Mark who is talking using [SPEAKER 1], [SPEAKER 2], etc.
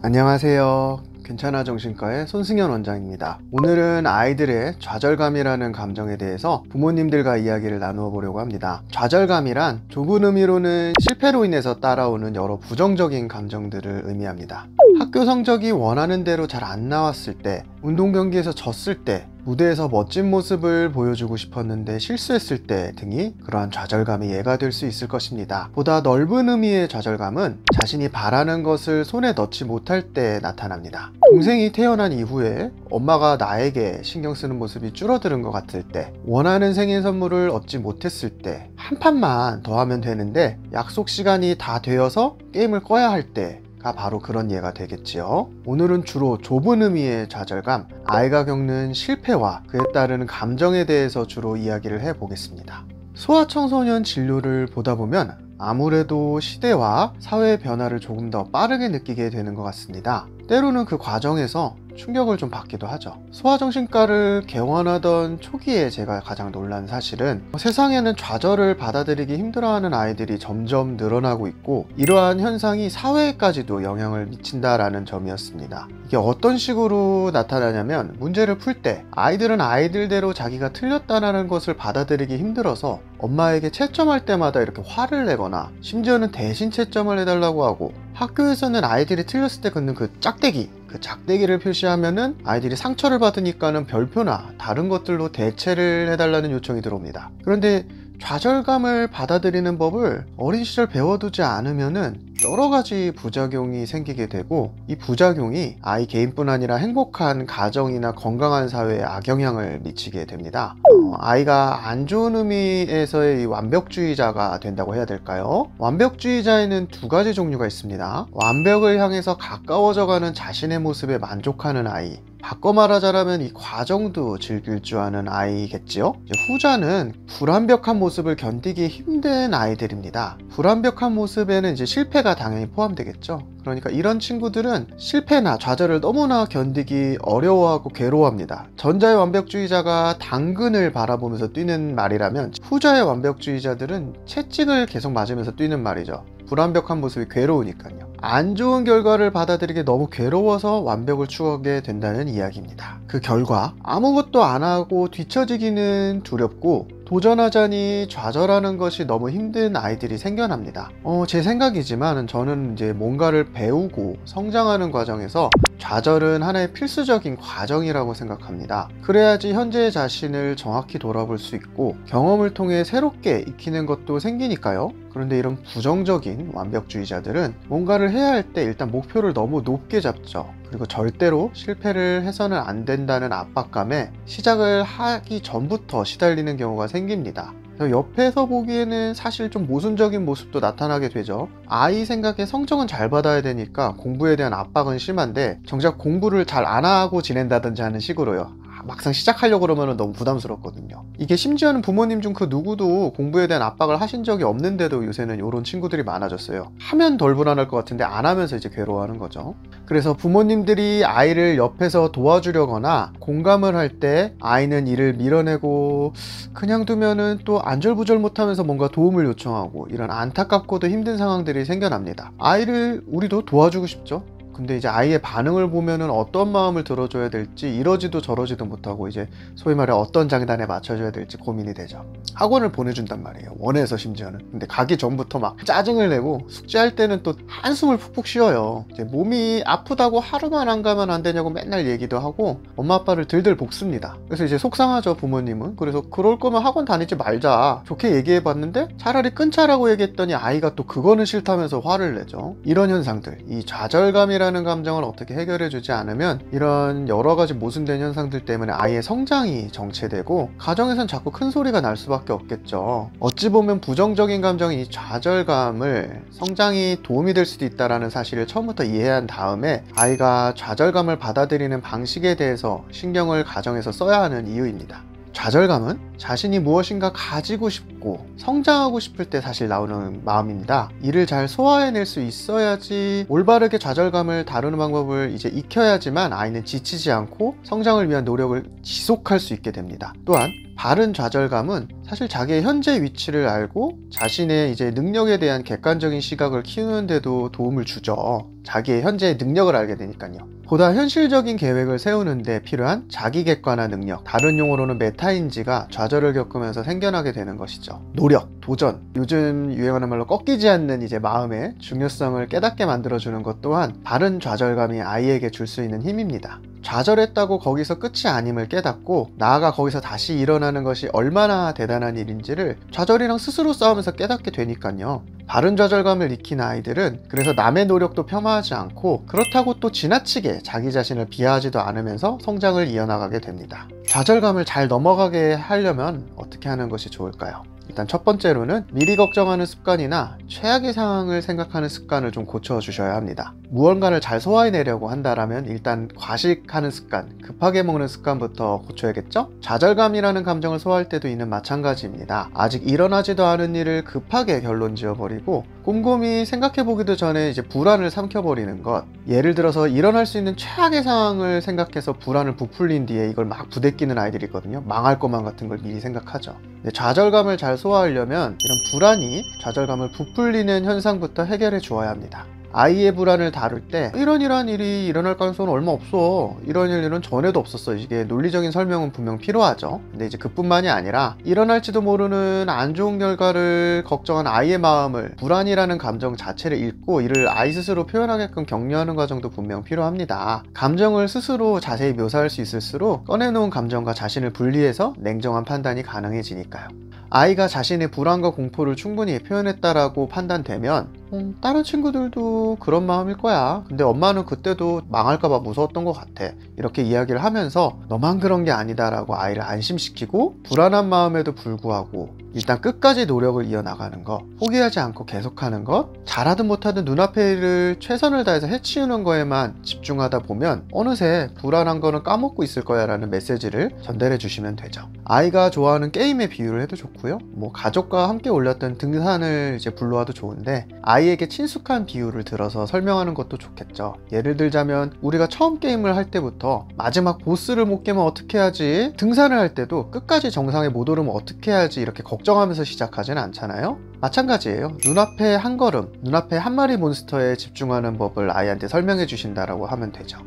[SPEAKER 1] 안녕하세요. 괜찮아 정신과의 손승현 원장입니다. 오늘은 아이들의 좌절감이라는 감정에 대해서 부모님들과 이야기를 나누어 보려고 합니다. 좌절감이란 좁은 의미로는 실패로 인해서 따라오는 여러 부정적인 감정들을 의미합니다. 학교 성적이 원하는 대로 잘 안 나왔을 때, 운동 경기에서 졌을 때, 무대에서 멋진 모습을 보여주고 싶었는데 실수했을 때 등이 그러한 좌절감의 예가 될 수 있을 것입니다. 보다 넓은 의미의 좌절감은 자신이 바라는 것을 손에 넣지 못할 때 나타납니다. 동생이 태어난 이후에 엄마가 나에게 신경 쓰는 모습이 줄어드는 것 같을 때, 원하는 생일 선물을 얻지 못했을 때, 한 판만 더 하면 되는데 약속 시간이 다 되어서 게임을 꺼야 할 때, 가 바로 그런 예가 되겠지요. 오늘은 주로 좁은 의미의 좌절감, 아이가 겪는 실패와 그에 따르는 감정에 대해서 주로 이야기를 해보겠습니다. 소아청소년 진료를 보다 보면 아무래도 시대와 사회의 변화를 조금 더 빠르게 느끼게 되는 것 같습니다. 때로는 그 과정에서 충격을 좀 받기도 하죠. 소아정신과를 개원하던 초기에 제가 가장 놀란 사실은 세상에는 좌절을 받아들이기 힘들어하는 아이들이 점점 늘어나고 있고, 이러한 현상이 사회에까지도 영향을 미친다라는 점이었습니다. 이게 어떤 식으로 나타나냐면, 문제를 풀 때 아이들은 아이들대로 자기가 틀렸다는 것을 받아들이기 힘들어서 엄마에게 채점할 때마다 이렇게 화를 내거나, 심지어는 대신 채점을 해달라고 하고, 학교에서는 아이들이 틀렸을 때 긋는 그 짝대기를 표시하면은 아이들이 상처를 받으니까는 별표나 다른 것들로 대체를 해달라는 요청이 들어옵니다. 그런데 좌절감을 받아들이는 법을 어린 시절 배워두지 않으면은 여러 가지 부작용이 생기게 되고, 이 부작용이 아이 개인뿐 아니라 행복한 가정이나 건강한 사회에 악영향을 미치게 됩니다. 아이가 안 좋은 의미에서의 이 완벽주의자가 된다고 해야 될까요? 완벽주의자에는 두 가지 종류가 있습니다. 완벽을 향해서 가까워져가는 자신의 모습에 만족하는 아이, 바꿔 말하자면 이 과정도 즐길 줄 아는 아이겠지요. 후자는 불완벽한 모습을 견디기 힘든 아이들입니다. 불완벽한 모습에는 이제 실패가 당연히 포함되겠죠. 그러니까 이런 친구들은 실패나 좌절을 너무나 견디기 어려워하고 괴로워합니다. 전자의 완벽주의자가 당근을 바라보면서 뛰는 말이라면, 후자의 완벽주의자들은 채찍을 계속 맞으면서 뛰는 말이죠. 불완벽한 모습이 괴로우니까요. 안 좋은 결과를 받아들이기 너무 괴로워서 완벽을 추구하게 된다는 이야기입니다. 그 결과 아무것도 안 하고 뒤처지기는 두렵고, 도전하자니 좌절하는 것이 너무 힘든 아이들이 생겨납니다. 제 생각이지만 저는 이제 뭔가를 배우고 성장하는 과정에서 좌절은 하나의 필수적인 과정이라고 생각합니다. 그래야지 현재의 자신을 정확히 돌아볼 수 있고, 경험을 통해 새롭게 익히는 것도 생기니까요. 그런데 이런 부정적인 완벽주의자들은 뭔가를 해야 할 때 일단 목표를 너무 높게 잡죠. 그리고 절대로 실패를 해서는 안 된다는 압박감에 시작을 하기 전부터 시달리는 경우가 생깁니다. 옆에서 보기에는 사실 좀 모순적인 모습도 나타나게 되죠. 아이 생각에 성적은 잘 받아야 되니까 공부에 대한 압박은 심한데, 정작 공부를 잘 안 하고 지낸다든지 하는 식으로요. 막상 시작하려고 그러면 너무 부담스럽거든요. 이게 심지어는 부모님 중 그 누구도 공부에 대한 압박을 하신 적이 없는데도 요새는 이런 친구들이 많아졌어요. 하면 덜 불안할 것 같은데 안 하면서 이제 괴로워하는 거죠. 그래서 부모님들이 아이를 옆에서 도와주려거나 공감을 할 때 아이는 이를 밀어내고 그냥 두면은 또 안절부절 못하면서 뭔가 도움을 요청하고, 이런 안타깝고도 힘든 상황들이 생겨납니다. 아이를 우리도 도와주고 싶죠. 근데 이제 아이의 반응을 보면은 어떤 마음을 들어줘야 될지 이러지도 저러지도 못하고, 이제 소위 말해 어떤 장단에 맞춰줘야 될지 고민이 되죠. 학원을 보내준단 말이에요. 원해서 심지어는. 근데 가기 전부터 막 짜증을 내고, 숙제할 때는 또 한숨을 푹푹 쉬어요. 이제 몸이 아프다고 하루만 안 가면 안 되냐고 맨날 얘기도 하고 엄마 아빠를 들들 볶습니다. 그래서 이제 속상하죠, 부모님은. 그래서 그럴 거면 학원 다니지 말자 좋게 얘기해 봤는데, 차라리 끊자라고 얘기했더니 아이가 또 그거는 싫다면서 화를 내죠. 이런 현상들, 이 좌절감이라는 감정을 어떻게 해결해 주지 않으면 이런 여러 가지 모순된 현상들 때문에 아이의 성장이 정체되고, 가정에선 자꾸 큰 소리가 날 수밖에 없겠죠. 어찌 보면 부정적인 감정인 이 좌절감을 성장이 도움이 될 수도 있다는 사실을 처음부터 이해한 다음에 아이가 좌절감을 받아들이는 방식에 대해서 신경을 가정에서 써야 하는 이유입니다. 좌절감은 자신이 무엇인가 가지고 싶고 성장하고 싶을 때 사실 나오는 마음입니다. 이를 잘 소화해낼 수 있어야지, 올바르게 좌절감을 다루는 방법을 이제 익혀야지만 아이는 지치지 않고 성장을 위한 노력을 지속할 수 있게 됩니다. 또한 바른 좌절감은 사실 자기의 현재 위치를 알고 자신의 이제 능력에 대한 객관적인 시각을 키우는데도 도움을 주죠. 자기의 현재의 능력을 알게 되니까요. 보다 현실적인 계획을 세우는데 필요한 자기 객관화 능력, 다른 용어로는 메타인지가 좌절을 겪으면서 생겨나게 되는 것이죠. 노력, 도전, 요즘 유행하는 말로 꺾이지 않는 이제 마음의 중요성을 깨닫게 만들어주는 것 또한 바른 좌절감이 아이에게 줄 수 있는 힘입니다. 좌절했다고 거기서 끝이 아님을 깨닫고 나아가 거기서 다시 일어나는 것이 얼마나 대단한 일인지를 좌절이랑 스스로 싸우면서 깨닫게 되니까요. 바른 좌절감을 익힌 아이들은 그래서 남의 노력도 폄하하지 않고 그렇다고 또 지나치게 자기 자신을 비하하지도 않으면서 성장을 이어나가게 됩니다. 좌절감을 잘 넘어가게 하려면 어떻게 하는 것이 좋을까요? 일단 첫 번째로는 미리 걱정하는 습관이나 최악의 상황을 생각하는 습관을 좀 고쳐주셔야 합니다. 무언가를 잘 소화해내려고 한다면 일단 과식하는 습관, 급하게 먹는 습관부터 고쳐야겠죠? 좌절감이라는 감정을 소화할 때도 이는 마찬가지입니다. 아직 일어나지도 않은 일을 급하게 결론 지어버리고 꼼꼼히 생각해보기도 전에 이제 불안을 삼켜버리는 것. 예를 들어서 일어날 수 있는 최악의 상황을 생각해서 불안을 부풀린 뒤에 이걸 막 부대끼는 아이들이 있거든요. 망할 것만 같은 걸 미리 생각하죠. 좌절감을 잘 소화하려면 이런 불안이 좌절감을 부풀리는 현상부터 해결해 주어야 합니다. 아이의 불안을 다룰 때 이런 일이 일어날 가능성은 얼마 없어, 이런 일은 전에도 없었어, 이게 논리적인 설명은 분명 필요하죠. 근데 이제 그뿐만이 아니라 일어날지도 모르는 안 좋은 결과를 걱정한 아이의 마음을, 불안이라는 감정 자체를 읽고 이를 아이 스스로 표현하게끔 격려하는 과정도 분명 필요합니다. 감정을 스스로 자세히 묘사할 수 있을수록 꺼내놓은 감정과 자신을 분리해서 냉정한 판단이 가능해지니까요. 아이가 자신의 불안과 공포를 충분히 표현했다라고 판단되면 다른 친구들도 그런 마음일 거야, 근데 엄마는 그때도 망할까봐 무서웠던 것 같아, 이렇게 이야기를 하면서 너만 그런 게 아니다 라고 아이를 안심시키고 불안한 마음에도 불구하고 일단 끝까지 노력을 이어나가는 것, 포기하지 않고 계속하는 것, 잘하든 못하든 눈앞의 일을 최선을 다해서 해치우는 거에만 집중하다 보면 어느새 불안한 거는 까먹고 있을 거야 라는 메시지를 전달해 주시면 되죠. 아이가 좋아하는 게임의 비유를 해도 좋고요, 가족과 함께 올렸던 등산을 이제 불러와도 좋은데 아이에게 친숙한 비유를 들어서 설명하는 것도 좋겠죠. 예를 들자면 우리가 처음 게임을 할 때부터 마지막 보스를 못 깨면 어떻게 하지, 등산을 할 때도 끝까지 정상에 못 오르면 어떻게 해야지 이렇게 걱정하면서 시작하진 않잖아요. 마찬가지예요. 눈앞에 한 걸음, 눈앞에 한 마리 몬스터에 집중하는 법을 아이한테 설명해 주신다라고 하면 되죠.